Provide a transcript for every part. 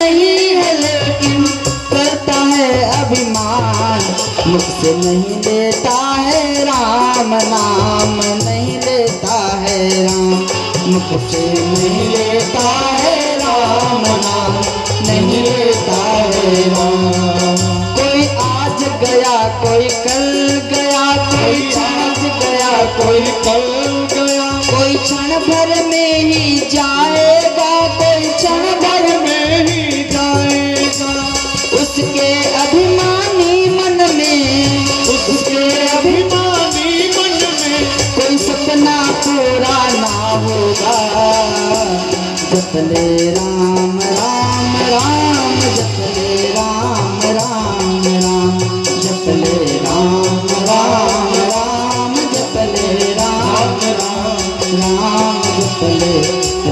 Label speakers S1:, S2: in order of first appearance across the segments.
S1: नहीं है लेकिन करता है अभिमान, मुझसे नहीं लेता है राम नाम, नहीं लेता है राम, मुझसे नहीं लेता है राम नाम, नहीं लेता है राम। कोई आज गया कोई कल गया, कोई आज गया कोई कल गया, कोई क्षण भर में ही जाएगा, कोई क्षण भर में ही जाएगा। उसके अभिमानी मन में, उसके अभिमानी मन में कोई सपना पूरा ना होगा। जपले राम राम राम, जपले राम राम राम, जपले राम राम राम, जपले राम राम राम, जपले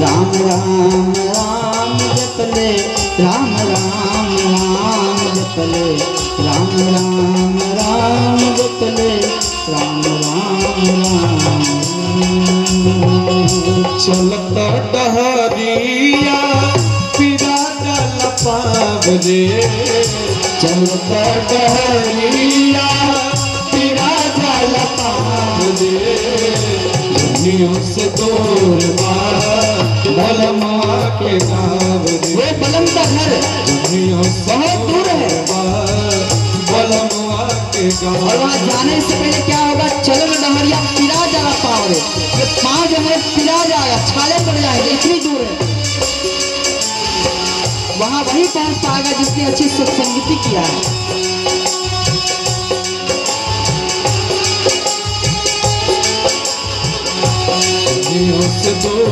S1: राम राम राम, जपले राम राम राम, जपले राम राम राम, जपले राम राम राम।
S2: चलता डहरिया फिरा जल पावरे,
S1: चलता डहरिया
S2: फिरा जल पावरे, दुनियों से दूर बलमा के गाँव रे,
S1: वो बलम का घर
S2: दुनियों से
S1: बहुत दूर है,
S2: बलमा के गाँव।
S1: और वहाँ जाने से पहले क्या होगा, चलो ना डहरिया पिरा जाना पाँव रे, ये पाँव जो है पिरा जाएगा, छाले पड़ जाएंगे, इतनी दूर है। वहाँ वही पहुँच पाएगा जिसने अच्छी सत्संगति किया है।
S2: दुनियों से दूर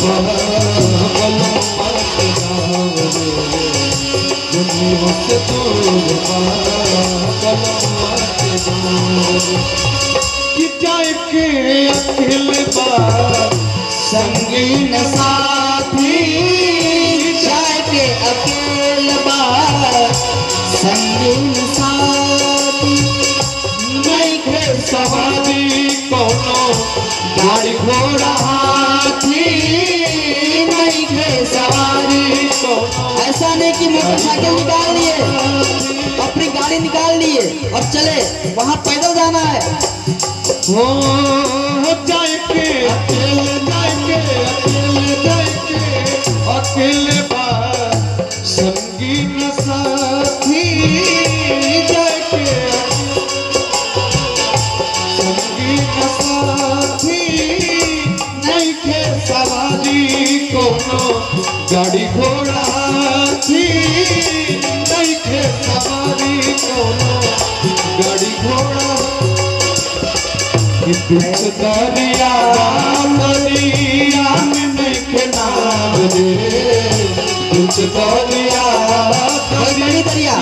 S2: बलमा के गाँव रे, दुनियों से दूर बलमा के गाँव रे। कि जाए के अखिल बार
S1: संगीन साथी, जाए के अकेल बार संगीन साथी,
S2: नहीं थे सवारी कोनो
S1: गाड़ी घोड़ा हाथी, नहीं थे सवारी
S2: कोनो।
S1: ऐसा नहीं कि मोटरसाइकिल निकाल लिए, अपनी गाड़ी निकाल लिए और चले, वहाँ पैदल जाना है।
S2: हो जाए के अकेले, जाए के अकेले, जाए के अकेले बार संगीन साथी, जाए के संगीन साथी, नहीं थे सवारी कोनो गाड़ी घोड़ा हाथी, नहीं थे सवारी कोनो गाड़ी घोड़ा। बीच दरिया दरिया में नहीं के नाव रे, बीच दरिया
S1: दरिया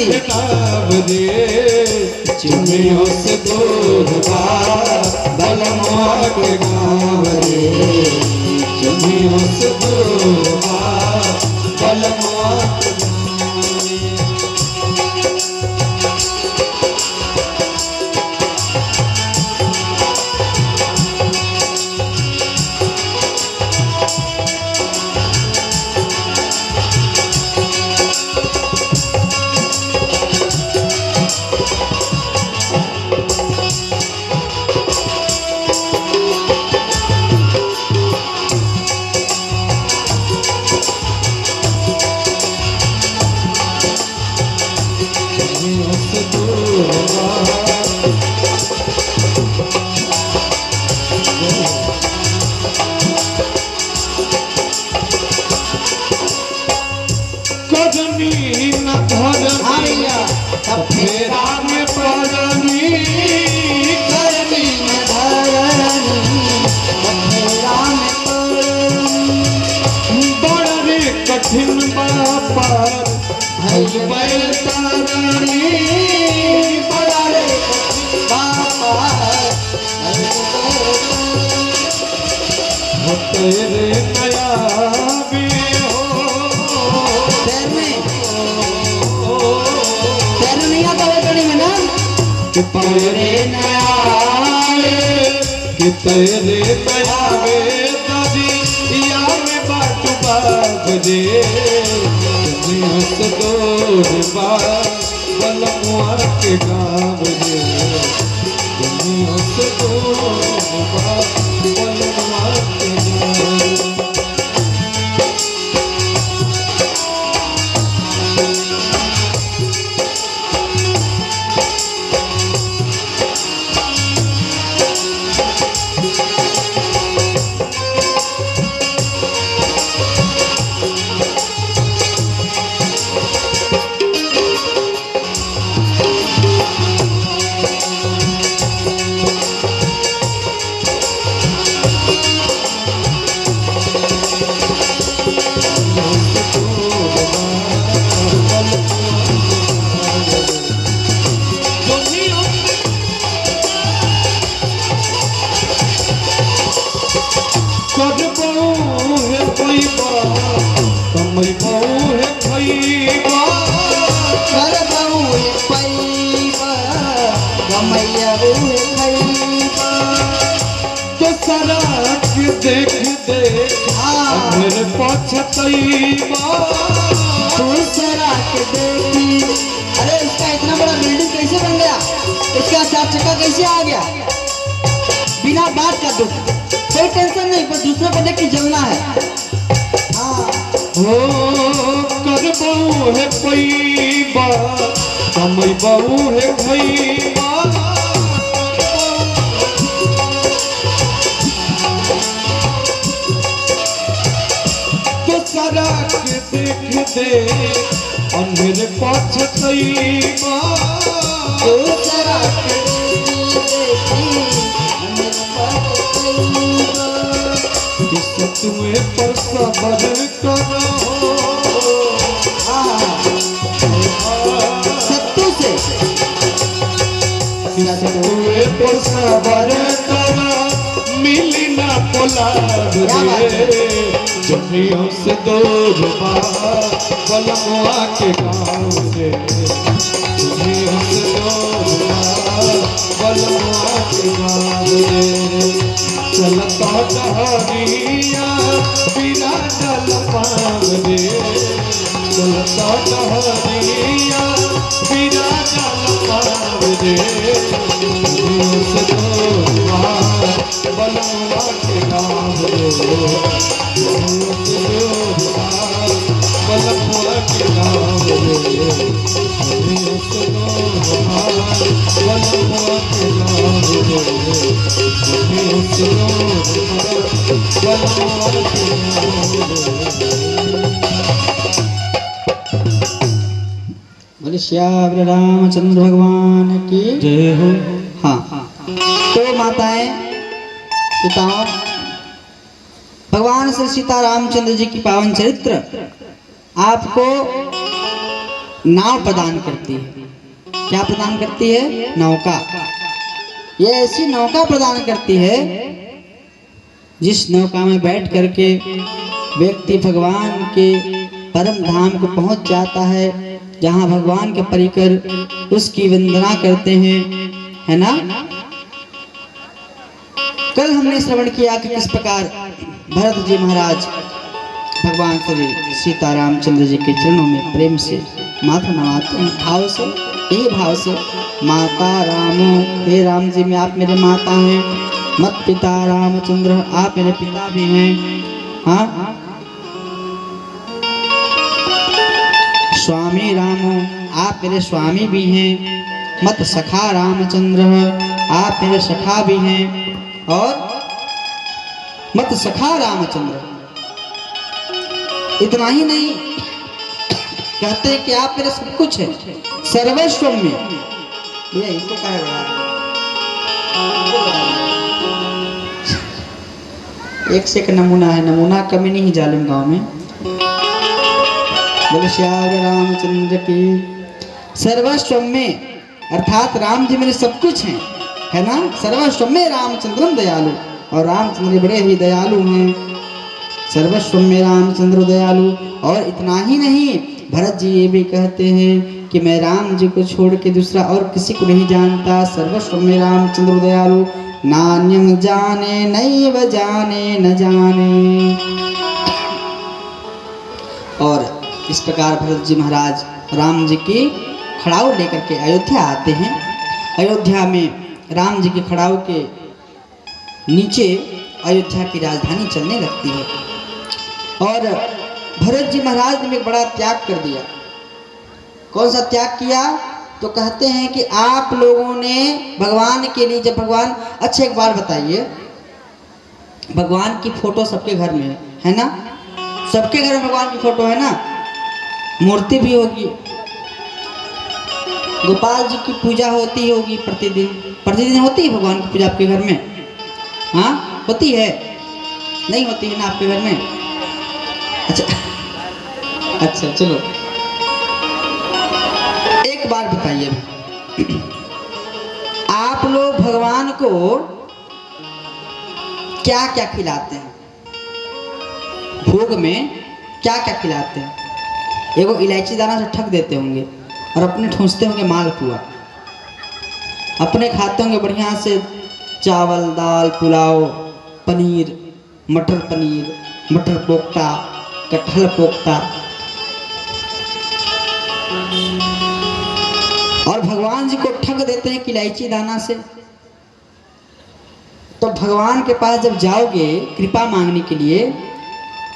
S2: के नाव रे, चुनियों से दूर बलमा के गाँव रे, चुनियों से दूर बलमा के करनी न धरनी फेरा में पड़नी,
S1: करनी न धरनी फेरा में पड़नी,
S2: बड़ रे कठिन पर
S1: बैल तारनी, बड़ा रे बाबा
S2: तेरे नया भी
S1: तैरना नहीं आता वेतनी में ना,
S2: कि तेरे नया कि तेरे नया वे दादी या में बाटू बा गुलाब रे दुनिया से दूर बा बलमुआ के गाँव रे दुनिया से दूर बा बलमुआ के गाँव। देख देख मेरे पछतैबा
S1: दूसरा के देखी। अरे इसका इतना बड़ा बिल्डिंग कैसे बन गया, इसका चार चक्का कैसे आ गया, बिना बात का दुख, कोई टेंशन नहीं, बस दूसरों को देख के जलना है। हाँ
S2: हो कर बहु है पैबा समय बहु है भैबा के देख दे अंधेरे पछतैबा
S1: दूसरा के देखी
S2: तुम्हें पर सबर करो
S1: सत्तू से
S2: तुम्हें पर सबर करो मिली ना पोलाद दुनिया से दूर बा बलमुआ के गाँव से दुनिया से दूर बा बलमुआ के गाँव से चलता डहरिया बिना जल पाव रे चलता डहरिया बिना जल पाव रे दुनिया से दूर बा बलमुआ के गाँव रे बलमुआ के गाँव रे बलमुआ के गाँव रे
S1: बोले श्याम रामचंद्र भगवान की
S2: जय हो।
S1: हाँ तो माताएं पिताओं, भगवान श्री सीता रामचंद्र जी की पावन चरित्र आपको नाव प्रदान करती है। क्या प्रदान करती है? नौका। ये ऐसी नौका प्रदान करती है जिस नौका में बैठ करके व्यक्ति भगवान के परम धाम को पहुंच जाता है, जहां भगवान के परिकर उसकी वंदना करते हैं, है ना। कल हमने श्रवण किया कि किस प्रकार भरत जी महाराज भगवान श्री सीता रामचंद्र जी के चरणों में प्रेम से माथा नवाते हैं, भाव से, यही भाव से, माता रामो, हे राम जी में आप मेरे माता हैं, मत पिता रामचंद्र आप मेरे पिता भी हैं, हाँ। स्वामी रामो आप मेरे स्वामी भी हैं, मत सखा रामचंद्र आप मेरे सखा भी हैं, और मत सखा रामचंद्र। इतना ही नहीं, कहते हैं कि आप मेरे सब कुछ है, सर्वस्व में। ये इसको क्या है, एक से एक नमूना है, नमूना कमी नहीं जालिम गांव में। बोले श्याम रामचंद्र की। सर्वस्व में अर्थात राम जी मेरे सब कुछ हैं, है ना। सर्वस्व में रामचंद्रम दयालु, और रामचंद्र बड़े ही दयालु हैं। सर्वस्व में रामचंद्र दयालु। और इतना ही नहीं, भरत जी ये भी कहते हैं कि मैं राम जी को छोड़ के दूसरा और किसी को नहीं जानता। सर्वस्व में रामचंद्र दयालु, नान्यम जाने नैव जाने न जाने। और इस प्रकार भरत जी महाराज राम जी की खड़ाऊ लेकर के अयोध्या आते हैं। अयोध्या में राम जी की खड़ाऊ के नीचे अयोध्या की राजधानी चलने लगती है। और भरत जी महाराज ने एक बड़ा त्याग कर दिया। कौन सा त्याग किया? तो कहते हैं कि आप लोगों ने भगवान के लिए, जब भगवान, अच्छा एक बार बताइए, भगवान की फोटो सबके घर में है ना? सबके घर में भगवान की फोटो है ना? मूर्ति भी होगी, गोपाल जी की पूजा होती होगी प्रतिदिन। प्रतिदिन होती है भगवान की पूजा आपके घर में? हाँ होती है? नहीं होती है ना आपके घर में? अच्छा चलो एक बार बताइए, आप लोग भगवान को क्या क्या खिलाते हैं? भोग में क्या क्या खिलाते हैं? एगो इलायची दाना से ठक देते होंगे और अपने ठूंसते होंगे मालपुआ, अपने खाते होंगे बढ़िया से चावल दाल पुलाव पनीर मटर कोफ्ता कटहल कोफ्ता, और भगवान जी को ठग देते हैं इलायची दाना से। तो भगवान के पास जब जाओगे कृपा मांगने के लिए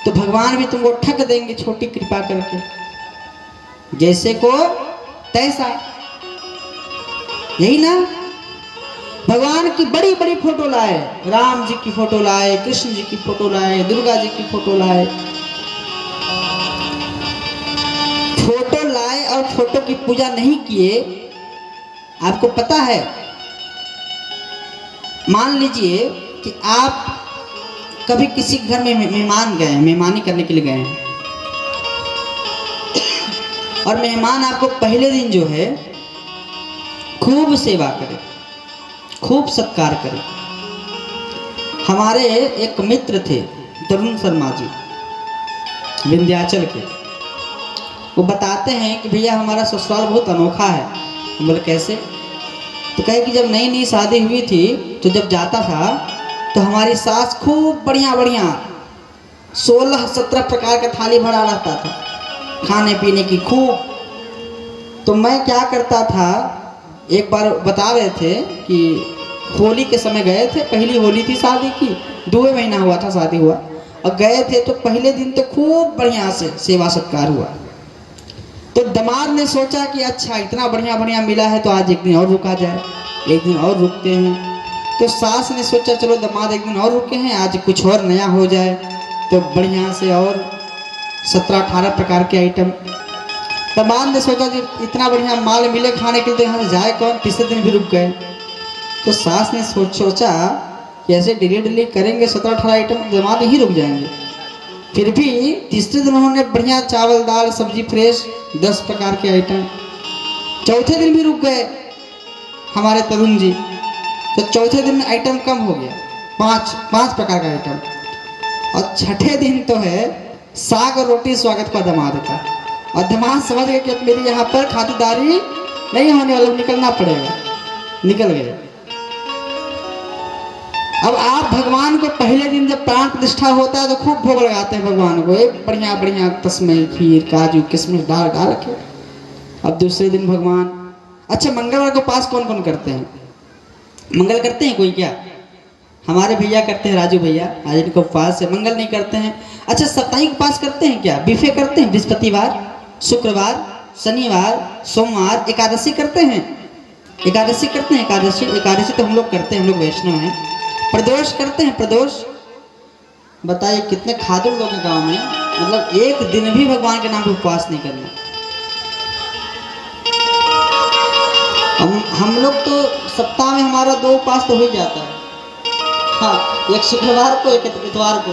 S1: तो भगवान भी तुमको ठग देंगे छोटी कृपा करके, जैसे को तैसा। यही ना? भगवान की बड़ी बड़ी फोटो लाए, राम जी की फोटो लाए, कृष्ण जी की फोटो लाए, दुर्गा जी की फोटो लाए, फोटो लाए और फोटो की पूजा नहीं किए। आपको पता है, मान लीजिए कि आप कभी किसी घर में मेहमान गए, मेहमानी करने के लिए गए हैं, और मेहमान आपको पहले दिन जो है खूब सेवा करे, खूब सत्कार करे। हमारे एक मित्र थे तरुण शर्मा जी, विंध्याचल के, वो बताते हैं कि भैया हमारा ससुराल बहुत अनोखा है। हम बोले कैसे? तो कहे कि जब नई नई शादी हुई थी तो जब जाता था तो हमारी सास खूब बढ़िया बढ़िया 16-17 प्रकार का थाली भरा रहता था खाने पीने की खूब। तो मैं क्या करता था, एक बार बता रहे थे कि होली के समय गए थे, पहली होली थी शादी की, 2 महीना हुआ था शादी हुआ, और गए थे तो पहले दिन तो खूब बढ़िया से सेवा सत्कार हुआ। तो दामाद ने सोचा कि अच्छा इतना बढ़िया बढ़िया मिला है तो आज एक दिन और रुका जाए, एक दिन और रुकते हैं। तो सास ने सोचा चलो दामाद एक दिन और रुके हैं, आज कुछ और नया हो जाए, तो बढ़िया से और 17-18 प्रकार के आइटम। दामाद ने सोचा कि इतना बढ़िया माल मिले खाने के लिए तो यहाँ से जाए कौन, तीसरे दिन भी रुक गए। तो सास ने सोचा कि ऐसे डिले करेंगे 17-18 आइटम, दामाद ही रुक जाएंगे। फिर भी तीसरे दिन उन्होंने बढ़िया चावल दाल सब्जी फ्रेश 10 प्रकार के आइटम। चौथे दिन भी रुक गए हमारे तरुण जी, तो चौथे दिन आइटम कम हो गया, 5 प्रकार का आइटम। और छठे दिन तो है साग और रोटी स्वागत का दामाद का, और दामाद समझ गए कि मेरी यहाँ पर खातिरदारी नहीं होने वाला, निकलना पड़ेगा, निकल गए। अब आप भगवान को पहले दिन जब प्राण प्रतिष्ठा होता है तो खूब भोग लगाते हैं भगवान को, एक बढ़िया बढ़िया तस्मय खीर काजू किशमिश डाल के। अब दूसरे दिन भगवान, अच्छा मंगलवार को उपास कौन कौन करते हैं? मंगल करते हैं कोई क्या? हमारे भैया करते हैं, राजू भैया, आज इनको उपवास है, मंगल नहीं करते हैं। अच्छा साप्ताहिक उपास करते हैं क्या? बिफे करते हैं, बृहस्पतिवार शुक्रवार शनिवार सोमवार एकादशी करते हैं, एकादशी करते हैं, एकादशी तो हम लोग करते हैं, हम लोग वैष्णव हैं। प्रदोष करते हैं, प्रदोष। बताइए कितने खादुर लोग हैं गांव में, मतलब एक दिन भी भगवान के नाम पे उपवास नहीं करना। हम लोग तो सप्ताह में हमारा 2 उपवास तो हो ही जाता है। हाँ, एक शुक्रवार को एक इतवार को।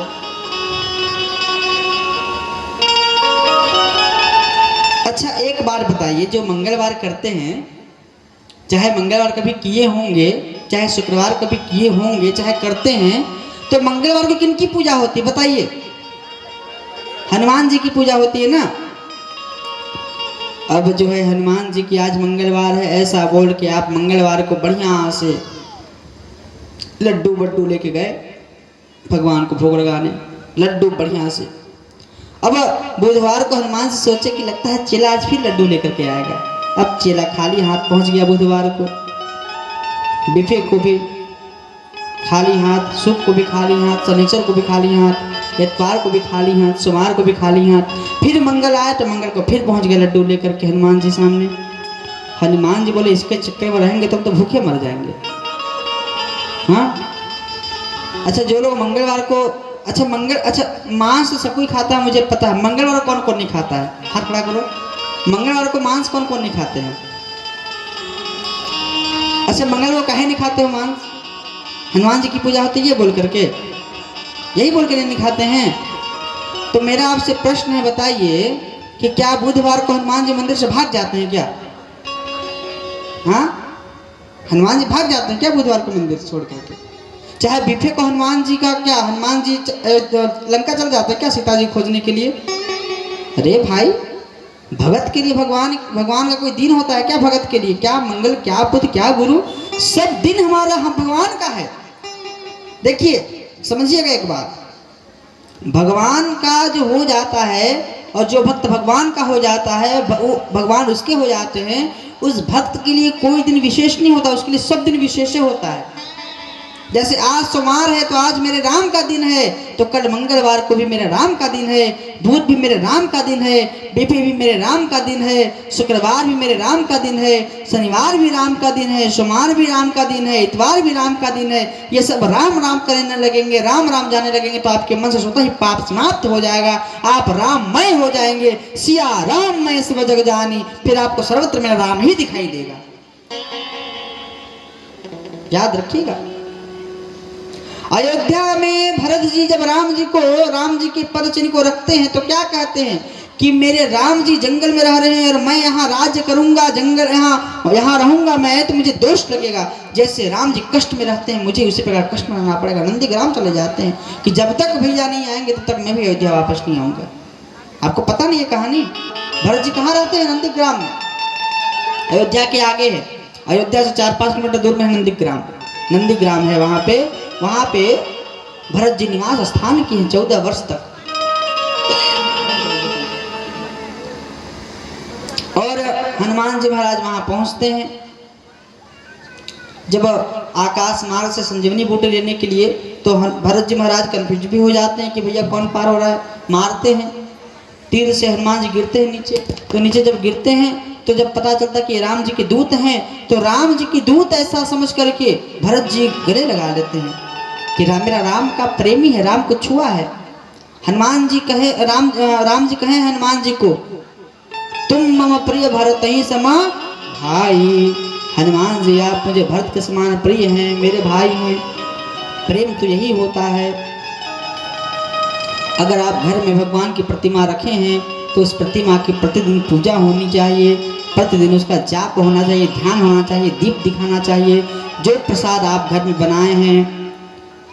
S1: अच्छा एक बार बताइए, जो मंगलवार करते हैं, चाहे मंगलवार कभी किए होंगे, चाहे शुक्रवार कभी किए होंगे, चाहे करते हैं, तो मंगलवार को किन की पूजा होती है बताइए? हनुमान जी की पूजा होती है ना। अब जो है हनुमान जी की आज मंगलवार है ऐसा बोल के आप मंगलवार को बढ़िया से लड्डू बड्डू लेके गए भगवान को भोग लगाने, लड्डू बढ़िया से। अब बुधवार को हनुमान से सोचे कि लगता है चेला आज फिर लड्डू लेकर के आएगा। अब चेला खाली हाथ पहुंच गया बुधवार को, बिफे को भी खाली हाथ, शुक्र को भी खाली हाथ, शनिचर को भी खाली हाथ, इतवार को भी खाली हाथ, सोमवार को भी खाली हाथ। फिर मंगल आया तो मंगल को फिर पहुंच गया लड्डू लेकर के हनुमान जी सामने। हनुमान जी बोले इसके चक्कर में रहेंगे तब तो भूखे मर जाएंगे। हाँ अच्छा, जो लोग मंगलवार को अच्छा मांस सब कोई खाता है मुझे पता है, मंगलवार कौन कौन नहीं खाता है? हाथ खड़ा करो। मंगलवार को मांस कौन कौन नहीं खाते हैं? अच्छा मंगलवार काहे नहीं खाते हो मांस? हनुमान जी की पूजा होती है ये बोल करके, यही बोल कर नहीं खाते हैं। तो मेरा आपसे प्रश्न है, बताइए कि क्या बुधवार को हनुमान जी मंदिर से भाग जाते हैं क्या? हाँ हनुमान जी भाग जाते हैं क्या बुधवार को मंदिर छोड़ करके? चाहे बिफे को हनुमान जी का क्या, हनुमान जी लंका चल जाते हैं क्या सीता जी खोजने के लिए? अरे भाई भगत के लिए भगवान का कोई दिन होता है क्या? भगत के लिए क्या मंगल, क्या बुध, क्या गुरु, सब दिन हमारा हम भगवान का है। देखिए समझिएगा एक बात, भगवान का जो हो जाता है और जो भक्त भगवान का हो जाता है, भगवान उसके हो जाते हैं, उस भक्त के लिए कोई दिन विशेष नहीं होता, उसके लिए सब दिन विशेष होता है। जैसे आज सोमवार है तो आज मेरे राम का दिन है, तो कल मंगलवार को भी मेरे राम का दिन है, बुध भी मेरे राम का दिन है, बिफे भी मेरे राम का दिन है, शुक्रवार भी मेरे राम का दिन है, शनिवार भी राम का दिन है, सोमवार भी राम का दिन है, इतवार भी राम का दिन है। ये सब राम राम करने लगेंगे, राम राम जाने लगेंगे तो आपके मन से स्वतः ही पाप समाप्त हो जाएगा, आप राममय हो जाएंगे। सिया राम मैं सब जग जानी, फिर आपको सर्वत्र मेरा राम ही दिखाई देगा। याद रखिएगा। अयोध्या में भरत जी जब राम जी के पद चिन्ह को रखते हैं तो क्या कहते हैं कि मेरे राम जी जंगल में रह रहे हैं और मैं यहाँ राज्य करूंगा, जंगल यहाँ रहूंगा मैं, तो मुझे दोष लगेगा। जैसे राम जी कष्ट में रहते हैं मुझे उसी प्रकार कष्ट में रहना पड़ेगा। नंदीग्राम चले जाते हैं कि जब तक भैया नहीं आएंगे तब तक मैं भी अयोध्या वापस नहीं आऊंगा। आपको पता नहीं है कहानी? भरत जी कहाँ रहते हैं? नंदीग्राम में, अयोध्या के आगे है। अयोध्या से 4-5 किलोमीटर दूर में है नंदीग्राम है। वहाँ पे भरत जी निवास स्थान की है 14 वर्ष तक। और हनुमान जी महाराज वहां पहुंचते हैं। जब आकाश मार्ग से संजीवनी बूटी लेने के लिए, तो भरत जी महाराज कंफ्यूज भी हो जाते हैं कि भैया कौन पार हो रहा है। मारते हैं तीर से, हनुमान जी गिरते हैं नीचे। तो नीचे जब गिरते हैं तो जब पता चलता कि राम जी के दूत हैं, तो राम जी की दूत ऐसा समझ करके भरत जी गले लगा लेते हैं कि मेरा राम का प्रेमी है, राम को छुआ है। हनुमान जी कहे राम जी कहे हनुमान जी को, तुम मम प्रिय भरत ही समा भाई। हनुमान जी आप मुझे भरत के समान प्रिय हैं, मेरे भाई हैं। प्रेम तो यही होता है। अगर आप घर में भगवान की प्रतिमा रखे हैं तो उस प्रतिमा की प्रतिदिन पूजा होनी चाहिए, प्रतिदिन उसका जाप होना चाहिए, ध्यान होना चाहिए, दीप दिखाना चाहिए। जो प्रसाद आप घर में बनाए हैं,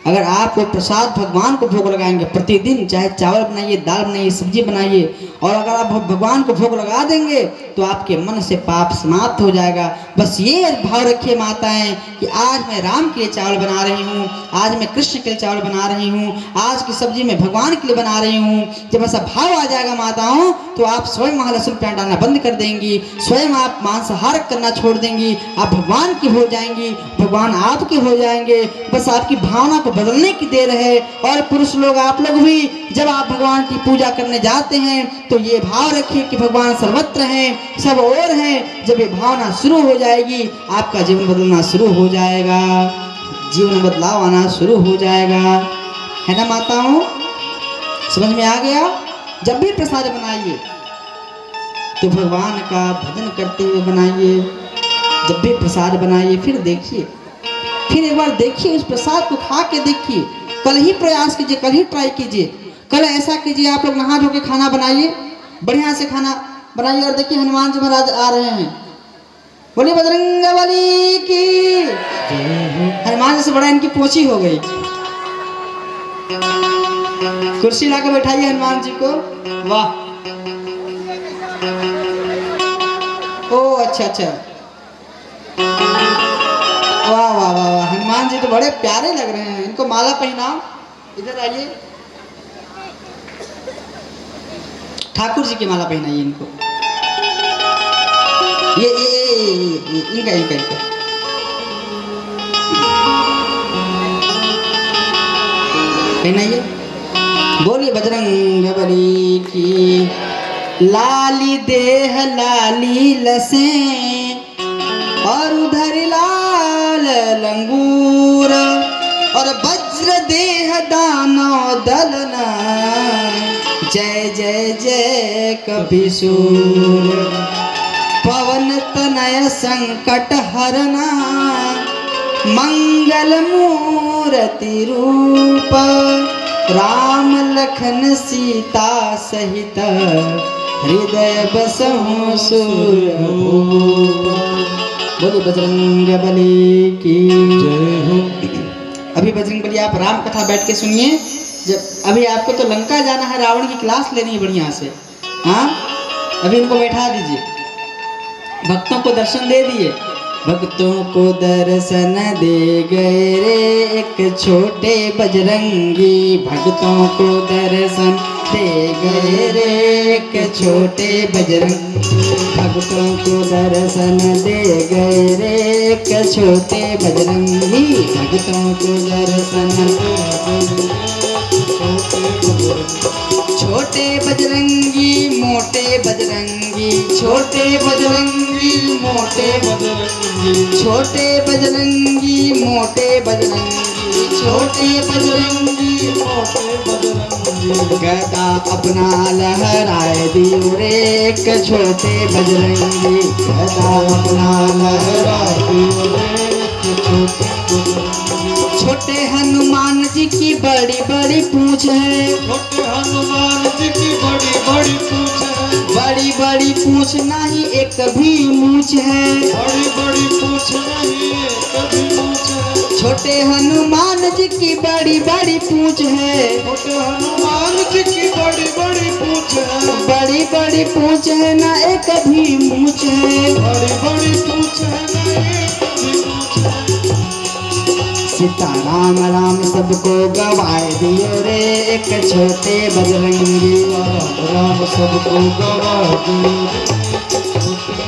S1: अगर आप वो प्रसाद भगवान को भोग लगाएंगे प्रतिदिन, चाहे चावल बनाइए, दाल बनाइए, सब्जी बनाइए, और अगर आप भगवान को भोग लगा देंगे तो आपके मन से पाप समाप्त हो जाएगा। बस ये भाव रखिए माताएं कि आज मैं राम के लिए चावल बना रही हूँ, आज मैं कृष्ण के लिए चावल बना रही हूँ, आज की सब्जी मैं भगवान के लिए बना रही हूँ। जब ऐसा भाव आ जाएगा माताओं, तो आप स्वयं वहाँ लहसुन प्याज डालना बंद कर देंगी, स्वयं आप मांसाहार करना छोड़ देंगी, आप भगवान की हो जाएंगी, भगवान आपके हो जाएंगे। बस आपकी भावना को बदलने की देर है। और पुरुष लोग, आप लोग भी जब आप भगवान की पूजा करने जाते हैं तो ये भाव रखिए कि भगवान सर्वत्र हैं, सब और हैं। जब ये भावना शुरू हो जाएगी, आपका जीवन बदलना शुरू हो जाएगा, जीवन बदलाव आना शुरू हो जाएगा। है ना माताओं? समझ में आ गया? जब भी प्रसाद बनाइए तो भगवान का भजन करते हुए बनाइए। जब भी प्रसाद बनाइए फिर देखिए, फिर एक बार देखिए, उस प्रसाद को खा के देखिए। कल ही प्रयास कीजिए, कल ही ट्राई कीजिए, कल ऐसा कीजिए, आप लोग नहा धो के खाना बनाइए, बढ़िया से खाना बनाइए। और देखिए हनुमान जी महाराज आ रहे हैं, बोलिए बजरंगबली की। हनुमान जी से बड़ा इनकी पोछी हो गई। कुर्सी लाके बैठाइए हनुमान जी को। वाह, ओ अच्छा, वाह वाह वाह वाह, हनुमान जी तो बड़े प्यारे लग रहे हैं। इनको माला पहनाओ, इधर आइए। ठाकुर जी की माला पहनाइए इनको। ये इनका इनका इनका पहनाइए। बोलिए बजरंग बली की। लाली देह लाली लसे और उधर लाल लंगूर और वज्र देह दानव दलना जय जय जय कपिसूर पवन तनय संकट हरना मंगल मूर्ति रूप राम लखन सीता सहित हृदय बसहु सुरभूप। बोले बजरंग बली की
S2: जय हो।
S1: अभी बजरंग बली आप राम कथा बैठ के सुनिए। जब अभी आपको तो लंका जाना है, रावण की क्लास लेनी है बढ़िया से। हाँ अभी इनको बैठा दीजिए, भक्तों को दर्शन दे दिए। भक्तों को दर्शन दे गए रे एक छोटे बजरंगी, भक्तों को दर्शन दे गए रे एक छोटे बजरंगी, भक्तों को दर्शन दे गए रे एक छोटे बजरंगी, भक्तों को दर्शन छोटे बजरंगी मोटे बजरंगी, छोटे बजरंगी मोटे बजरंगी, छोटे बजरंगी मोटे बजरंगी, छोटे बजरंगी मोटे बजरंगी, गदा अपना लहराए दियो रे एक छोटे बजरंगी, गदा अपना लहराए दियो रे एक छोटे बजरंगी। छोटे हनुमान जी की बड़ी बड़ी पूंछ है,
S2: छोटे हनुमान जी की बड़ी बड़ी पूंछ है,
S1: बड़ी बड़ी पूंछ नहीं एक भी मूछ है,
S2: बड़ी बड़ी पूंछ नहीं कभी पूंछ है,
S1: छोटे हनुमान जी की बड़ी बड़ी पूंछ है,
S2: छोटे हनुमान जी की बड़ी बड़ी पूंछ है,
S1: बड़ी बड़ी पूंछ है ना एक भी मूछ है,
S2: बड़ी बड़ी पूंछ है नहीं कभी पूंछ है।
S1: सीता राम राम सबको गवाए दियो रे एक छोटे बजरंगी,
S2: राम सबको गवा दियो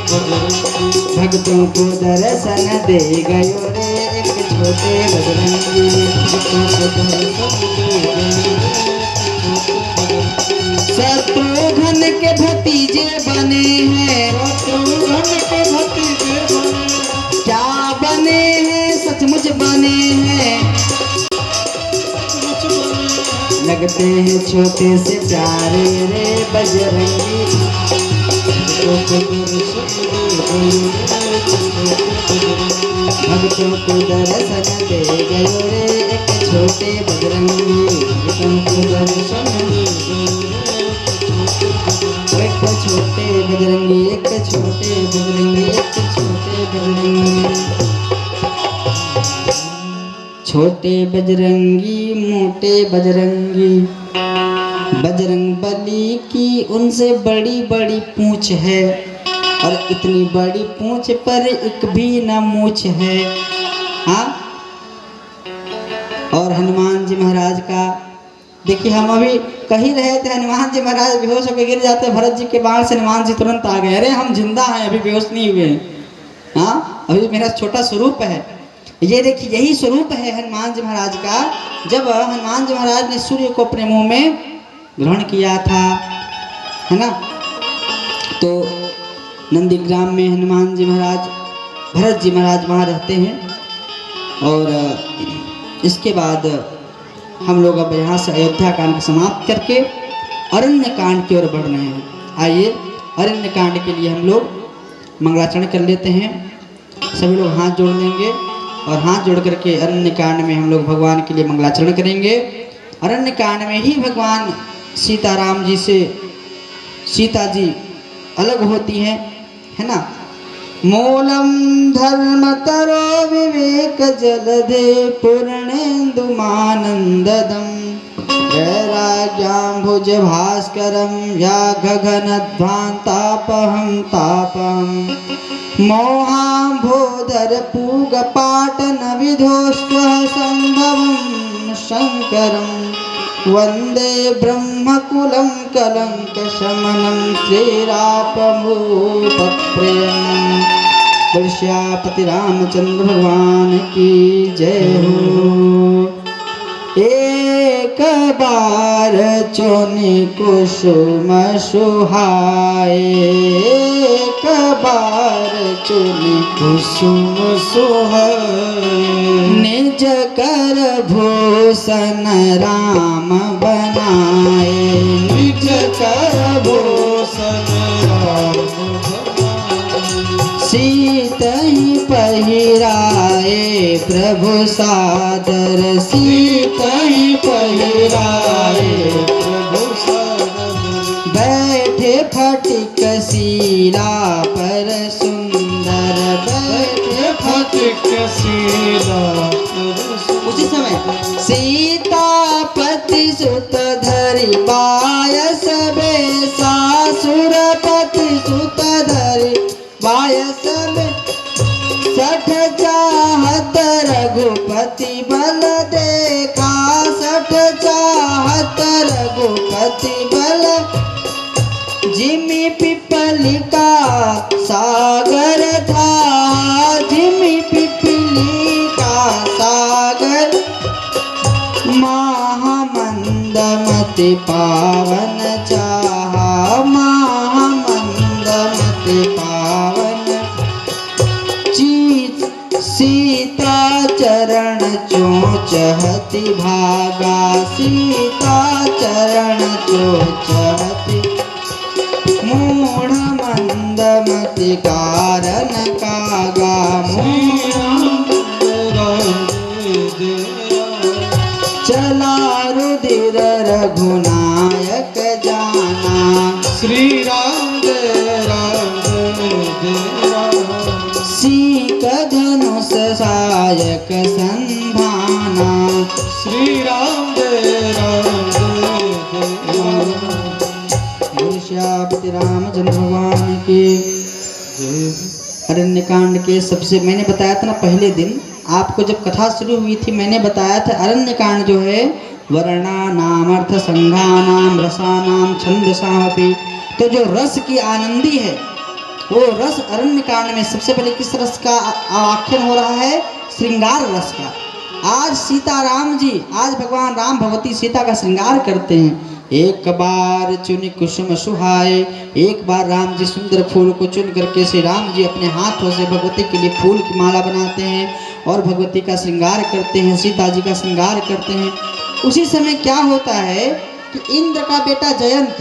S2: बजरंगी,
S1: भक्तों को दर्शन दे गयो रे एक छोटे बजरंगी,
S2: भक्तों को दर्शन दे गए
S1: शत्रुघ्न के भतीजे बने हैं,
S2: शत्रुघ्न के भतीजे बने,
S1: क्या बने हैं सचमुच बने हैं,
S2: सचमुच बने,
S1: लगते हैं छोटे से प्यारे रे बजरंगी, भक्तों को दर्शन दे गयो रे एक छोटे बजरंगी, भक्तों को दर्शन एक छोटे बजरंगी, एक छोटे बजरंगी, एक छोटे बजरंगी, छोटे बजरंगी मोटे बजरंगी, बजरंग बली की उनसे बड़ी बड़ी पूंछ है और इतनी बड़ी पूंछ पर एक भी न मूछ है। हाँ और हनुमान जी महाराज का देखिए, हम अभी कही रहे थे हनुमान जी महाराज बेहोश होकर गिर जाते, भरत जी के बाण से हनुमान जी तुरंत आ गए, अरे हम जिंदा हैं अभी बेहोश नहीं हुए हैं। हाँ अभी मेरा छोटा स्वरूप है, ये देखिए यही स्वरूप है हनुमान जी महाराज का। जब हनुमान जी महाराज ने सूर्य को अपने मुंह में ग्रहण किया था, है ना, तो नंदीग्राम में हनुमान जी महाराज भरत जी महाराज वहाँ रहते हैं। और इसके बाद हम लोग अब यहाँ से अयोध्या कांड को समाप्त करके अरण्य कांड की ओर बढ़ रहे हैं। आइए अरण्य कांड के लिए हम लोग मंगलाचरण कर लेते हैं। सभी लोग हाथ जोड़ लेंगे और हाथ जोड़ करके अरण्य कांड में हम लोग भगवान के लिए मंगलाचरण करेंगे। अरण्य कांड में ही भगवान सीताराम जी से सीता जी अलग होती हैं, है ना। मूलम धर्मतरो विवेक जलधे पूर्णेन्दुमानन्ददं वैराग्याम्भुज भास्करं या गगनध्वान्तापहं तापं मोहाम्भोधर पूगपाटन विधोस्त्वः सम्भवं शङ्करं वंदे ब्रह्मकुलं कलंकशमनं श्रीरापमूपप्रियं वर्ष्यापति रामचंद्र भगवान की जय हो। एक बार चुनि कुसुम सुहाए, एक बार चुनि
S2: कुसुम सुहाए
S1: निज कर भूषण राम बनाए, निज कर
S2: भूषण राम
S1: सीतहि पहिराए प्रभु सादर, सीतहि पहिराए
S2: प्रभु सादर
S1: बैठे फटिक सीला पर सुंदर, बैठे
S2: फटिक सीला
S1: उसी समय सीतापति सुत धरि पायस बेसा, सुरपति सुत धरि पायस में सठ चाहत रघुपति बल देखा, सठ चाहत रघुपति बल जिमि पिपलिका सागर था, जिमि पिपलिका सागर महामंदमति पावन चाहा, महामंदमति पावन सीता चरण चोचहति भागा, सीता चरण चोचहति मूढ़ मंदमति कारण कागा, चला रुधिर रघुनायक जाना,
S2: श्री राम जय राम जय राम
S1: सीक धनुष सायक संधाना,
S2: श्री राम जय राम जय राम
S1: वर्ष्यापति रामचंद्र भगवान की
S2: जय।
S1: अरण्यकांड के सबसे मैंने बताया था ना पहले दिन आपको जब कथा शुरू हुई थी, मैंने बताया था अरण्यकांड जो है वर्णा नाम अर्थ संघा नाम रसा नाम छंदसापि, तो जो रस की आनंदी है वो रस अरण्यकांड में सबसे पहले किस रस का आख्यान हो रहा है? श्रृंगार रस का। आज सीताराम जी, आज भगवान राम भगवती सीता का श्रृंगार करते हैं। एक बार चुनि कुसुम सुहाए, एक बार राम जी सुंदर फूल को चुन करके श्री राम जी अपने हाथों से भगवती के लिए फूल की माला बनाते हैं और भगवती का श्रृंगार करते हैं, सीता जी का श्रृंगार करते हैं। उसी समय क्या होता है कि इंद्र का बेटा जयंत,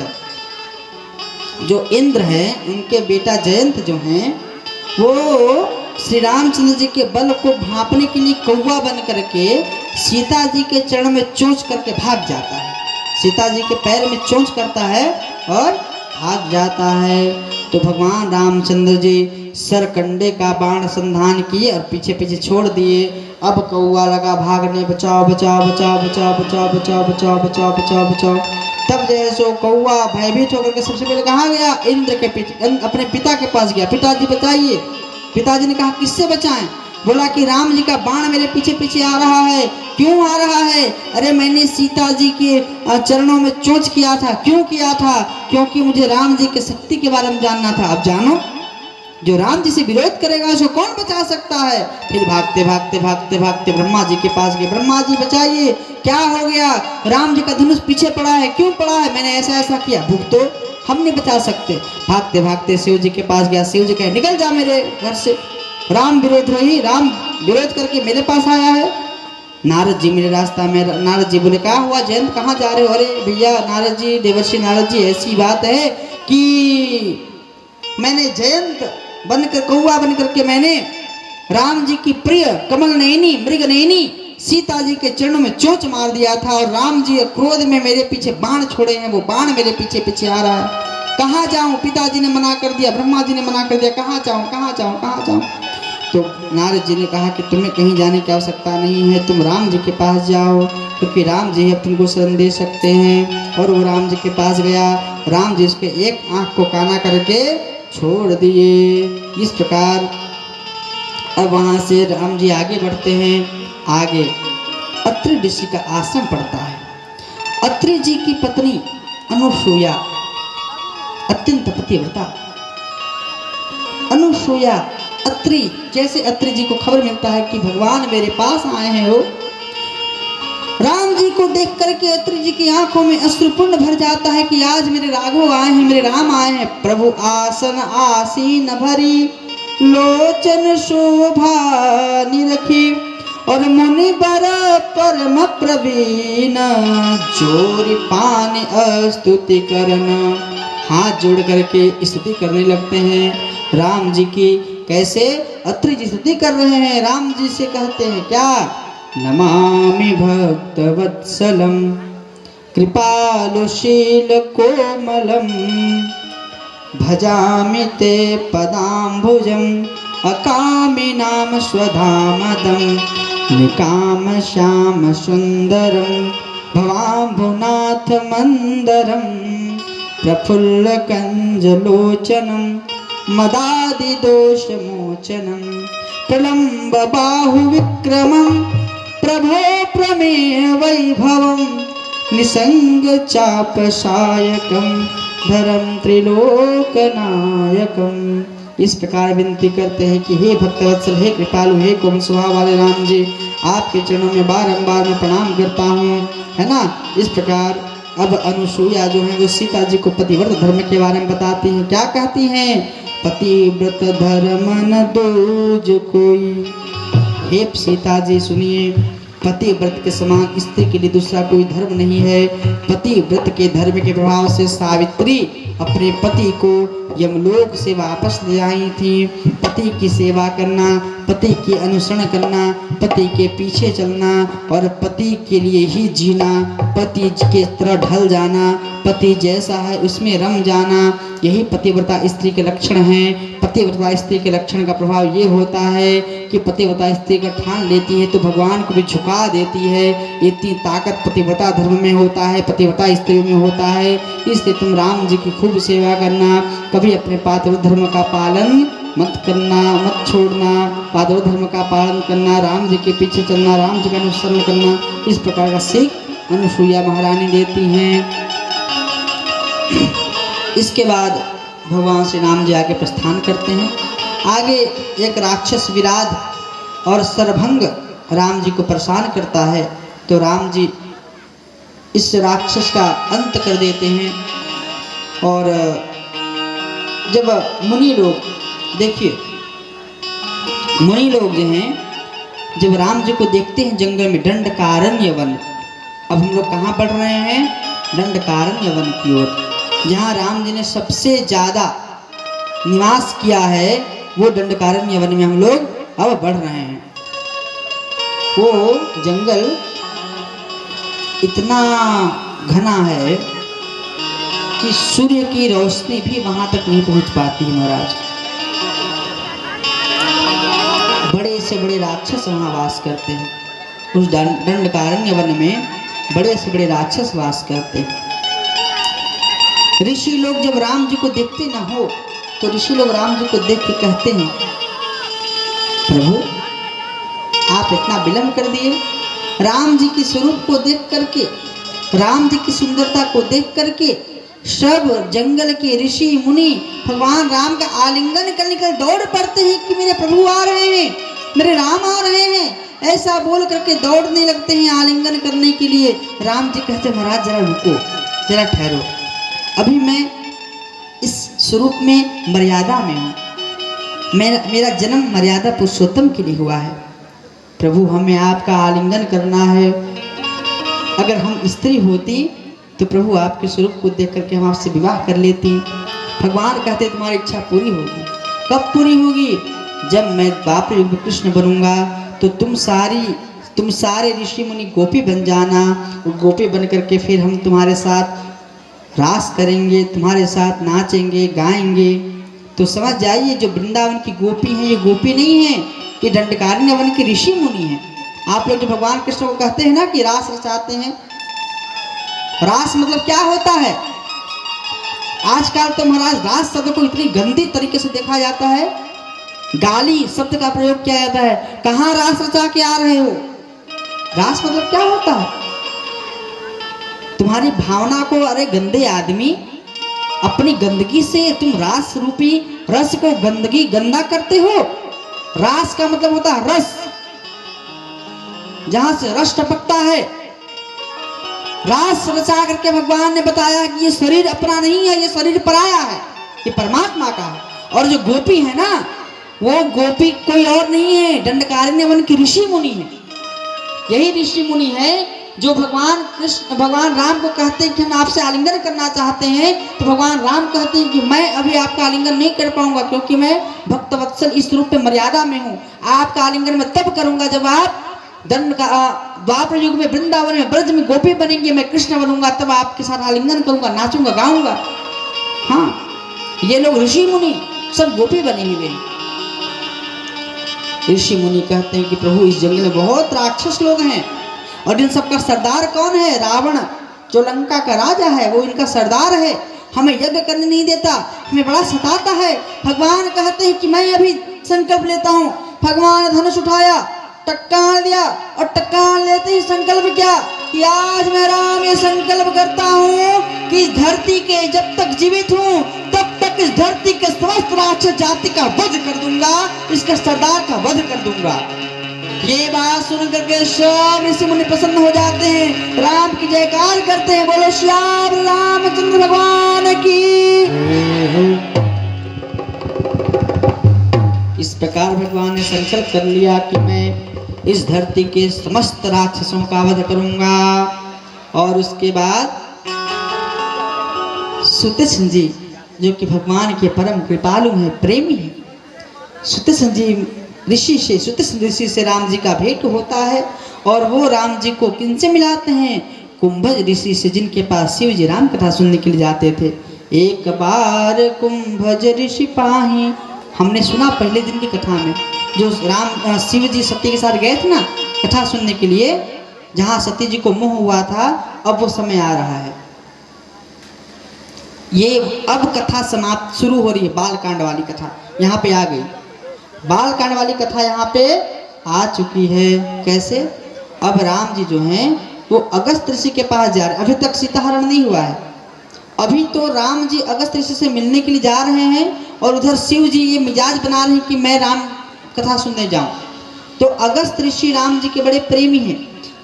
S1: जो इंद्र है उनके बेटा जयंत जो हैं वो श्री रामचंद्र जी के बल को भांपने के लिए कौवा बन करके सीता जी के चरण में चोंच करके भाग जाता है, सीता जी के पैर में चोंच करता है और भाग जाता है। तो भगवान रामचंद्र जी सरकंडे का बाण संधान किए और पीछे पीछे छोड़ दिए। अब कौवा लगा भागने, बचाओ बचाओ बचाओ बचाओ बचाओ बचाओ बचाओ बचाओ बचाओ बचाओ। तब जैसो कौवा भयभीत होकर के सबसे पहले कहाँ गया? इंद्र के अपने पिता के पास गया, पिताजी बचाइए। पिताजी ने कहा किससे बचाएं? बोला कि राम जी का बाण मेरे पीछे पीछे आ रहा है। क्यों आ रहा है? अरे मैंने सीता जी के चरणों में चोंच किया था। क्यों किया था? क्योंकि मुझे राम जी के शक्ति के बारे में जानना था। अब जानो, जो राम जी से विरोध करेगा उसको कौन बचा सकता है? फिर भागते भागते भागते भागते ब्रह्मा जी के पास गए। ब्रह्मा जी बचाइए, क्या हो गया? राम जी का धनुष पीछे पड़ा है। क्यों पड़ा है? मैंने ऐसा ऐसा किया। भूख तो हम नहीं बचा सकते। भागते भागते शिव जी के पास गया। शिव जी कहे निकल जा मेरे घर से, राम विरोधरोही, राम विरोध करके मेरे पास आया है। नारद जी मेरे रास्ता में। नारद जी बोले क्या हुआ जयंत, कहाँ जा रहे हो? अरे भैया नारद जी, देवर्षि नारद जी, ऐसी बात है कि मैंने जयंत बनकर, कौवा बनकर के मैंने राम जी की प्रिय कमल नयनी मृग नयनी सीता जी के चरणों में चोंच मार दिया था और राम जी क्रोध में मेरे पीछे बाण छोड़े हैं। वो बाण मेरे पीछे पीछे आ रहा है। कहाँ जाऊं? पिताजी ने मना कर दिया, ब्रह्मा जी ने मना कर दिया। कहाँ जाऊं, कहाँ जाऊं, कहाँ जाऊं? तो नारद जी ने कहा कि तुम्हें कहीं जाने की आवश्यकता नहीं है, तुम राम जी के पास जाओ, क्योंकि राम जी अब तुमको शरण दे सकते हैं। और वो राम जी के पास गया। राम जी उसके एक आँख को काना करके छोड़ दिए। इस प्रकार अब वहाँ से राम जी आगे बढ़ते हैं। आगे अत्रि ऋषि का आश्रम पड़ता है। अत्रि जी की पत्नी अनुसूया अत्यंत पतिव्रता। अनुसूया अत्रि, जैसे अत्रि जी को खबर मिलता है कि भगवान मेरे पास आए हैं हो, राम जी को देख करके अत्रि जी की आंखों में अश्रुपूर्ण भर जाता है कि आज मेरे राघव आए हैं, मेरे राम आए हैं। प्रभु आसन आसीन भरी लोचन शोभा निरखी और मुनि बर परम प्रवीण जोरी पान स्तुति करन। हाथ जोड़ करके स्तुति करने लगते हैं राम जी की। कैसे? अत्रि जी स्तुति कर रहे हैं, राम जी से कहते हैं क्या? नमामि भक्तवत्सलं कृपालुशील कोमलं भजामि ते पदाम्बुजम् अकामिनां स्वधामदं निकाम श्याम सुन्दरं भवाम्भुनाथ मन्दरं प्रफुल्ल कंजलोचनं मदादिदोषमोचनं प्रलम्ब बाहुविक्रमं प्रभो प्रमेय वैभवं निसंग चापसायकं धरम त्रिलोकनायकं। इस प्रकार विनती करते हैं कि हे भक्तवत्सल, हे कृपालु, हे कोमल स्वभाव वाले राम जी, आपके चरणों में बारंबार मैं प्रणाम करता हूँ, है ना। इस प्रकार अब अनुसूया जो है वो सीता जी को पतिव्रत धर्म के बारे में बताती हैं। क्या कहती हैं? पतिव्रत धर्म न दूज कोई। हे सीता जी सुनिए, पतिव्रत के समान स्त्री के लिए दूसरा कोई धर्म नहीं है। पतिव्रत के धर्म के प्रभाव से सावित्री अपने पति को यमलोक से वापस ले आई थी। पति की सेवा करना, पति की अनुसरण करना, पति के पीछे चलना और पति के लिए ही जीना, पति के तरह ढल जाना, पति जैसा है उसमें रम जाना, यही पतिव्रता स्त्री के लक्षण हैं। पतिव्रता स्त्री के लक्षण का प्रभाव ये होता है कि पतिव्रता स्त्री का ठान लेती है तो भगवान को भी झुका देती है। इतनी ताकत पतिव्रता धर्म में होता है, पतिव्रता स्त्रियों में होता है। इसलिए तुम राम जी की खूब सेवा करना, कभी अपने पातिव्रत धर्म का पालन मत करना, मत छोड़ना। पातिव्रत धर्म का पालन करना, राम जी के पीछे चलना, राम जी का अनुसरण करना, इस प्रकार का सीख अनुसूया महारानी देती हैं। इसके बाद भगवान श्री राम जी आगे प्रस्थान करते हैं। आगे एक राक्षस विराध और सरभंग राम जी को परेशान करता है, तो राम जी इस राक्षस का अंत कर देते हैं। और जब मुनि लोग, देखिए मुनि लोग जो हैं जब राम जी को देखते हैं जंगल में, दंडकारण्य वन, अब हम लोग कहाँ बढ़ रहे हैं? दंडकारण्य वन की ओर, जहाँ राम जी ने सबसे ज़्यादा निवास किया है, वो दंडकारण्य वन में हम लोग अब बढ़ रहे हैं। वो जंगल इतना घना है कि सूर्य की रोशनी भी वहां तक नहीं पहुंच पाती है महाराज। बड़े से बड़े राक्षस वहां वास करते हैं। उस दंडकारण्य वन में बड़े से बड़े राक्षस वास करते हैं। ऋषि लोग जब राम जी को देखते ना हो तो ऋषि लोग राम जी को देख के कहते हैं, प्रभु आप इतना विलंब कर दिए। राम जी के स्वरूप को देख करके, राम जी की सुंदरता को देख करके सब जंगल के ऋषि मुनि भगवान राम का आलिंगन करने के दौड़ पड़ते हैं कि मेरे प्रभु आ रहे हैं, मेरे राम आ रहे हैं। ऐसा बोल करके दौड़ने लगते हैं आलिंगन करने के लिए। राम जी कहते महाराज जरा रुको, जरा ठहरो, अभी मैं इस स्वरूप में मर्यादा में हूँ। मेरा जन्म मर्यादा पुरुषोत्तम के लिए हुआ है। प्रभु हमें आपका आलिंगन करना है। अगर हम स्त्री होती तो प्रभु आपके स्वरूप को देख करके हम आपसे विवाह कर लेती। भगवान कहते तुम्हारी इच्छा पूरी होगी। कब पूरी होगी? जब मैं द्वापर युग कृष्ण बनूंगा तो तुम सारे ऋषि मुनि गोपी बन जाना। गोपी बन करके फिर हम तुम्हारे साथ रास करेंगे, तुम्हारे साथ नाचेंगे गाएंगे। तो समझ जाइए जो वृंदावन की गोपी हैं ये गोपी नहीं है, ये दंडकारण्य वन के ऋषि मुनि हैं। आप लोग जो भगवान कृष्ण को कहते हैं ना कि रास रचाते हैं, रास मतलब क्या होता है? आजकल तो महाराज रास शब्द को इतनी गंदी तरीके से देखा जाता है, गाली शब्द का प्रयोग किया जाता है। कहाँ रास रचा के आ रहे हो? रास मतलब क्या होता है? तुम्हारी भावना को, अरे गंदे आदमी, अपनी गंदगी से तुम रास रूपी रस को गंदगी गंदा करते हो। रास का मतलब होता है रस, जहां से रस टपकता है। रास रचा करके भगवान ने बताया कि ये शरीर अपना नहीं है, ये शरीर पराया है, ये परमात्मा का है। और जो गोपी है ना, वो गोपी कोई और नहीं है, दंडकारण्य वन की ऋषि मुनि है। यही ऋषि मुनि है जो भगवान कृष्ण, भगवान राम को कहते हैं कि हम आपसे आलिंगन करना चाहते हैं। तो भगवान राम कहते हैं कि मैं अभी आपका आलिंगन नहीं कर पाऊंगा, क्योंकि मैं भक्तवत्सल इस रूप में मर्यादा में हूँ। आपका आलिंगन मैं तब करूंगा जब आप दंड का द्वापर युग में वृंदावन में ब्रज में गोपी बनेंगे, मैं कृष्ण बनूंगा, तब आपके साथ आलिंगन करूंगा, नाचूंगा, गाऊंगा। हाँ, ये लोग ऋषि मुनि सब गोपी बने हुए हैं। ऋषि मुनि कहते हैं कि प्रभु इस जंगल में बहुत राक्षस लोग हैं, और इन सबका सरदार कौन है? रावण, जो लंका का राजा है, वो इनका सरदार है। हमें यज्ञ करने नहीं देता, हमें बड़ा सताता है। भगवान कहते हैं कि मैं अभी संकल्प लेता हूँ। भगवान ने धनुष उठाया, टक्कान दिया, और टक्कान लेते ही संकल्प किया कि आज मैं राम ये संकल्प करता हूँ कि इस धरती के जब तक जीवित हूँ तब तक इस धरती के समस्त राक्षस जाति का वध कर दूंगा, इसके सरदार का वध कर दूंगा। ये बात सुन करके सब ऋषि मुनि प्रसन्न हो जाते हैं, राम की जयकार करते हैं। बोलो श्याम रामचंद्र भगवान की। इस प्रकार भगवान ने संकल्प कर लिया कि मैं इस धरती के समस्त राक्षसों का वध करूंगा। और उसके बाद सुतसिंह जी, जो कि भगवान के परम कृपालु हैं, प्रेमी हैं, सुतसिंह जी ऋषि से, सुतसिंह ऋषि से राम जी का भेंट होता है। और वो राम जी को किनसे मिलाते हैं? कुंभज ऋषि से, जिनके पास शिव जी राम कथा सुनने के लिए जाते थे। एक बार कुंभज ऋषि पाही, हमने सुना पहले दिन की कथा में, जो राम शिव जी सती के साथ गए थे ना कथा सुनने के लिए, जहाँ सती जी को मोह हुआ था, अब वो समय आ रहा है। ये अब कथा समाप्त शुरू हो रही है, बालकांड वाली कथा यहाँ पे आ गई। बालकांड वाली कथा यहाँ पे आ चुकी है। कैसे? अब राम जी जो हैं वो अगस्त ऋषि के पास जा रहे हैं। अभी तक सीताहरण नहीं हुआ है। अभी तो राम जी अगस्त ऋषि से मिलने के लिए जा रहे हैं, और उधर शिव जी ये मिजाज बना रहे हैं कि मैं राम कथा सुनने जाऊं। तो अगस्त ऋषि राम जी के बड़े प्रेमी हैं।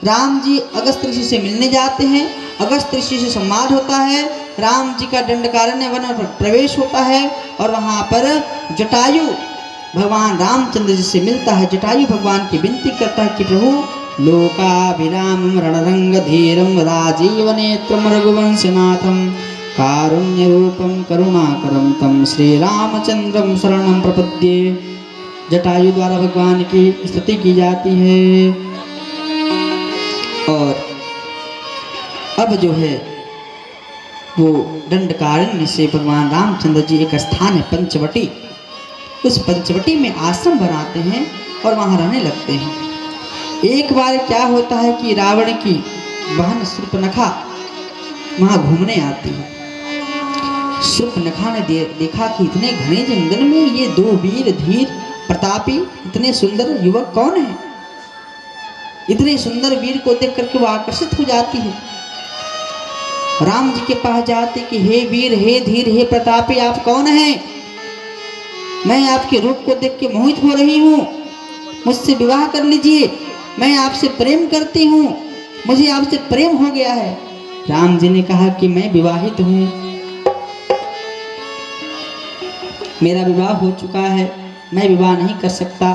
S1: राम जी अगस्त ऋषि से मिलने जाते हैं, अगस्त ऋषि से संवाद होता है, राम जी का दंडकारण्य वन में प्रवेश होता है, और वहाँ पर जटायु भगवान रामचंद्र जी से मिलता है। जटायु भगवान की विनती करता है कि प्रभु लोकाभिरामं रणरंग धीरम राजीव नेत्रम रघुवंशनाथम कारुण्य रूपम करुणाकरम तम श्री रामचंद्रम शरणम प्रपद्ये। जटायु द्वारा भगवान की स्तुति की जाती है। और अब जो है वो दंडकारण्य से भगवान रामचंद्र जी एक स्थान है पंचवटी, उस पंचवटी में आश्रम बनाते हैं और वहाँ रहने लगते हैं। एक बार क्या होता है कि रावण की बहन शूर्पणखा वहाँ घूमने आती है। शूर्पणखा ने देखा कि इतने घने जंगल में ये दो वीर धीर प्रतापी इतने सुंदर युवक कौन है। इतने सुंदर वीर को देख करके वो आकर्षित हो जाती है। राम जी के पास जाते कि हे वीर, हे धीर, हे प्रतापी, आप कौन हैं? मैं आपके रूप को देख के मोहित हो रही हूँ, मुझसे विवाह कर लीजिए, मैं आपसे प्रेम करती हूँ, मुझे आपसे प्रेम हो गया है। राम जी ने कहा कि मैं विवाहित हूँ, मेरा विवाह हो चुका है, मैं विवाह नहीं कर सकता,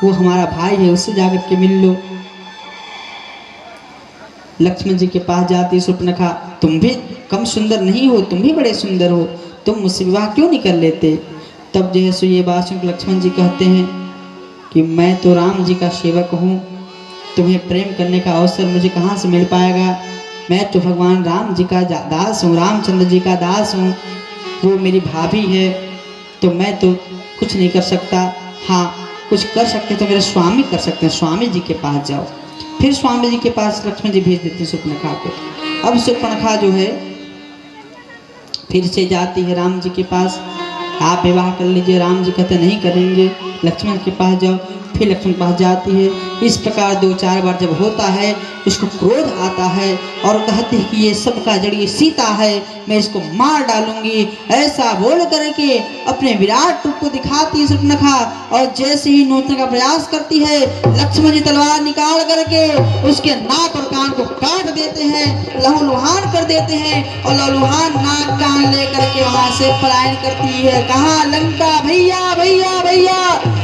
S1: वो हमारा भाई है, उससे जाकर के मिल लो। लक्ष्मण जी के पास जाती शूर्पणखा, तुम भी कम सुंदर नहीं हो, तुम भी बड़े सुंदर हो, तुम मुझसे विवाह क्यों नहीं कर लेते? तब जो है सो ये बात सुन लक्ष्मण जी कहते हैं कि मैं तो राम जी का सेवक हूँ, तुम्हें प्रेम करने का अवसर मुझे कहाँ से मिल पाएगा? मैं तो भगवान राम जी का दास हूँ, रामचंद्र जी का दास हूँ, वो मेरी भाभी है, तो मैं तो कुछ नहीं कर सकता। हाँ, कुछ कर सकते तो मेरे स्वामी कर सकते हैं, स्वामी जी के पास जाओ। फिर स्वामी जी के पास लक्ष्मण जी भेज देते हैं शूर्पणखा को। अब शूर्पणखा जो है फिर से जाती है राम जी के पास, आप विवाह कर लीजिए। राम जी कहते नहीं करेंगे, लक्ष्मण के पास जाओ। फिर लक्ष्मण के पास जाती है। इस प्रकार 2-4 बार जब होता है उसको क्रोध आता है और कहती है कि ये सब का जड़ ये सीता है, मैं इसको मार डालूंगी। ऐसा बोल करके अपने विराट रूप को दिखाती है शूर्पणखा और जैसे ही नोचने का प्रयास करती है लक्ष्मण जी तलवार निकाल करके उसके नाक और कान को काट देते हैं, लहूलुहान कर देते हैं और लहूलुहान नाक कान लेकर के वहां से पलायन करती है। कहा लंका, भैया भैया भैया,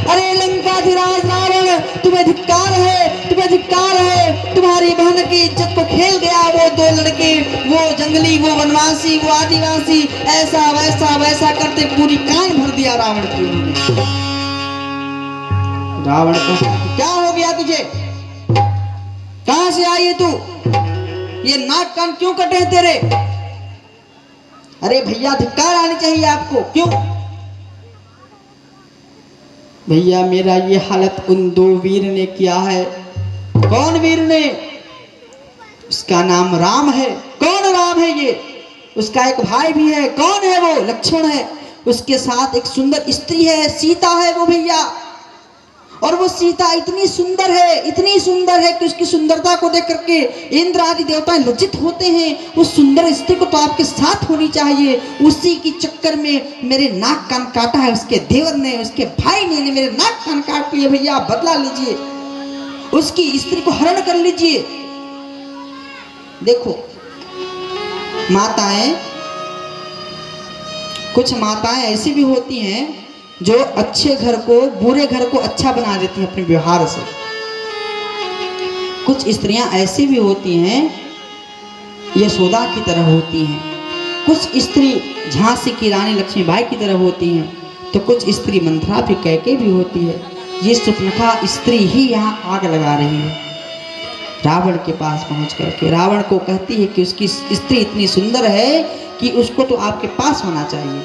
S1: अरे लंकाधिराज रावण, तुम्हें धिक्कार है, तुम्हें धिक्कार है। तुम्हारी बहन की इज्जत को खेल गया वो 2 लड़के, वो जंगली, वो वनवासी, वो आदिवासी, ऐसा वैसा वैसा करते पूरी कान भर दिया रावण की उन्होंने। रावण को क्या हो गया तुझे, कहां से आई है तू, ये नाक कान क्यों कटे हैं तेरे? अरे भैया धिक्कार आनी चाहिए आपको, क्यों? भैया मेरा ये हालत उन 2 वीर ने किया है। कौन वीर ने? उसका नाम राम है। कौन राम है ये? उसका एक भाई भी है। कौन है वो? लक्ष्मण है। उसके साथ एक सुंदर स्त्री है, सीता है वो भैया। और वो सीता इतनी सुंदर है कि उसकी सुंदरता को देख करके इंद्र आदि देवता लज्जित होते हैं। उस सुंदर स्त्री को तो आपके साथ होनी चाहिए। उसी की चक्कर में मेरे नाक कान काटा है उसके देवर ने, उसके भाई ने मेरे नाक कान काट लिए। भैया बदला लीजिए, उसकी स्त्री को हरण कर लीजिए। देखो माताएं, कुछ माताएं ऐसी भी होती हैं जो अच्छे घर को, बुरे घर को अच्छा बना देती हैं अपने व्यवहार से। कुछ स्त्रियां ऐसी भी होती हैं यशोदा की तरह होती हैं, कुछ स्त्री झांसी की रानी लक्ष्मीबाई की तरह होती हैं, तो कुछ स्त्री मंथरा भी कैके भी होती है। ये शूर्पणखा स्त्री ही यहाँ आग लगा रही है। रावण के पास पहुंच करके रावण को कहती है कि उसकी स्त्री इतनी सुंदर है कि उसको तो आपके पास होना चाहिए।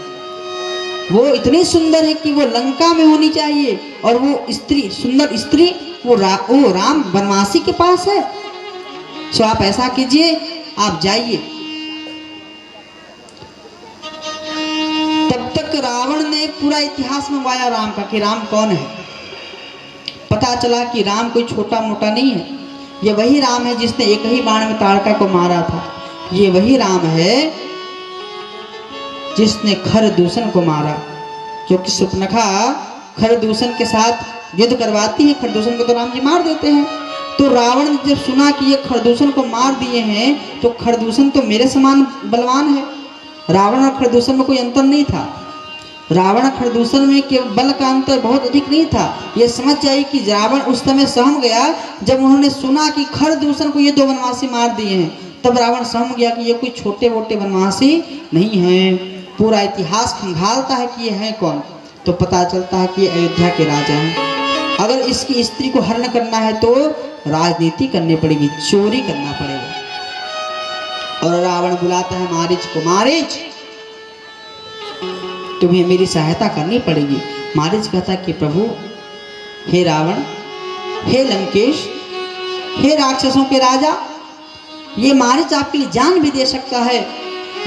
S1: वो इतनी सुंदर है कि वो लंका में होनी चाहिए और वो स्त्री, सुंदर स्त्री वो राम वनवासी के पास है। सो आप ऐसा कीजिए, आप जाइए। तब तक रावण ने पूरा इतिहास मंगवाया राम का कि राम कौन है। पता चला कि राम कोई छोटा मोटा नहीं है, ये वही राम है जिसने एक ही बाण में ताड़का को मारा था। ये वही राम है जिसने खरदूषण को मारा, क्योंकि शूर्पणखा खरदूषण के साथ युद्ध करवाती है। खरदूषण को तो राम जी मार देते हैं। तो रावण ने जब सुना कि ये खरदूषण को मार दिए हैं तो खरदूषण तो मेरे समान बलवान है। रावण और खरदूषण में कोई अंतर नहीं था। रावण खरदूषण में के बल का अंतर बहुत अधिक नहीं था। ये समझ जाइए कि रावण उस समय सहम गया जब उन्होंने सुना कि खरदूषण को ये 2 वनवासी मार दिए हैं। तब रावण समझ गया कि ये कोई छोटे मोटे वनवासी नहीं है। पूरा इतिहास खंगालता है कि ये है कौन, तो पता चलता है कि ये अयोध्या के राजा हैं। अगर इसकी स्त्री को हरण करना है तो राजनीति करनी पड़ेगी, चोरी करना पड़ेगा। और रावण बुलाता है मारीच को, मारीच तुम्हें मेरी सहायता करनी पड़ेगी। मारीच कहता है कि प्रभु, हे रावण, हे लंकेश, हे राक्षसों के राजा, ये मारीच आपके लिए जान भी दे सकता है,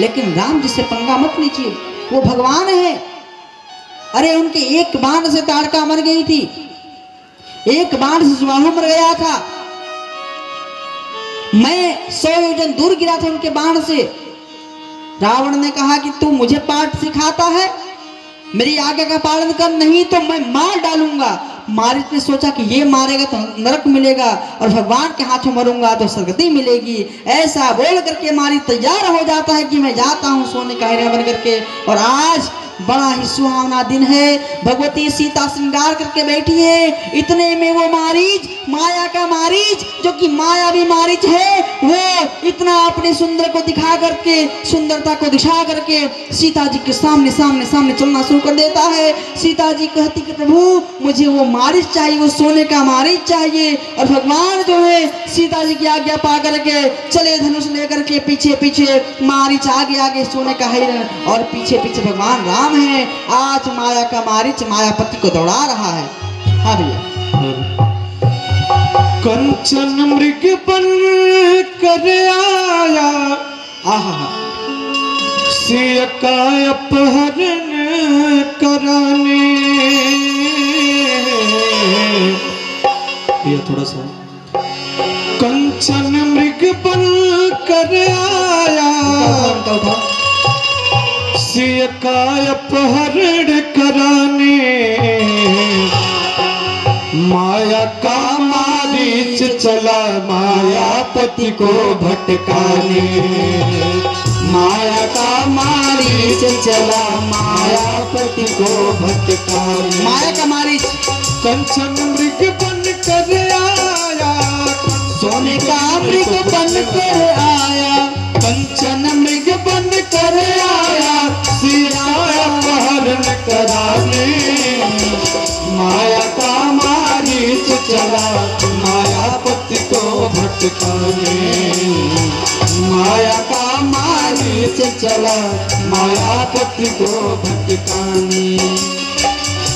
S1: लेकिन राम जी से पंगा मत लीजिए, वो भगवान है। अरे उनके एक बाण से ताड़का मर गई थी, एक बाण से सुबाहु मर गया था। मैं 100 योजन दूर गिरा था उनके बाण से। रावण ने कहा कि तू मुझे पाठ सिखाता है, मेरी आज्ञा का पालन कर, नहीं तो मैं मार डालूंगा। मारीच ने सोचा कि ये मारेगा तो नरक मिलेगा और भगवान के हाथों मरूंगा तो सदगति मिलेगी। ऐसा बोल करके मारीच तैयार हो जाता है कि मैं जाता हूँ सोने का हिरण बन करके। और आज बड़ा ही सुहावना दिन है, भगवती सीता श्रृंगार करके बैठी है। इतने में वो मारीच, माया का मारीच, जो कि माया भी मारीच है, वो इतना अपने सुंदर को दिखा करके, सुंदरता को दिखा करके सीता जी के सामने सामने सामने चलना शुरू कर देता है। सीता जी कहती कि प्रभु, मुझे वो मारीच चाहिए, वो सोने का मारीच चाहिए। और भगवान जो है सीता जी की आज्ञा पा करके चले धनुष लेकर के पीछे पीछे, मारीच आगे आगे सोने का हिरण और पीछे पीछे भगवान राम है। आज माया का मारीच मायापति को दौड़ा रहा है। हाँ भैया,
S2: कंचन मृग बन कर आया,
S1: आहा,
S2: सिय का अपहरण कराने, का अपहरण कराने, माया का मारीच चला मायापति को भटकाने।
S1: माया का मारीच चला मायापति को भटकाने। माया का मारीच
S2: कंचन मृग बन कर आया,
S1: सोने का मृग बन कर आया, कंचन मृग बन कर आया,
S2: सीता अपहरण कराने। माया का मारीच चला मायापति को भटकाने।
S1: माया का मारीच चला मायापति को भटकाने।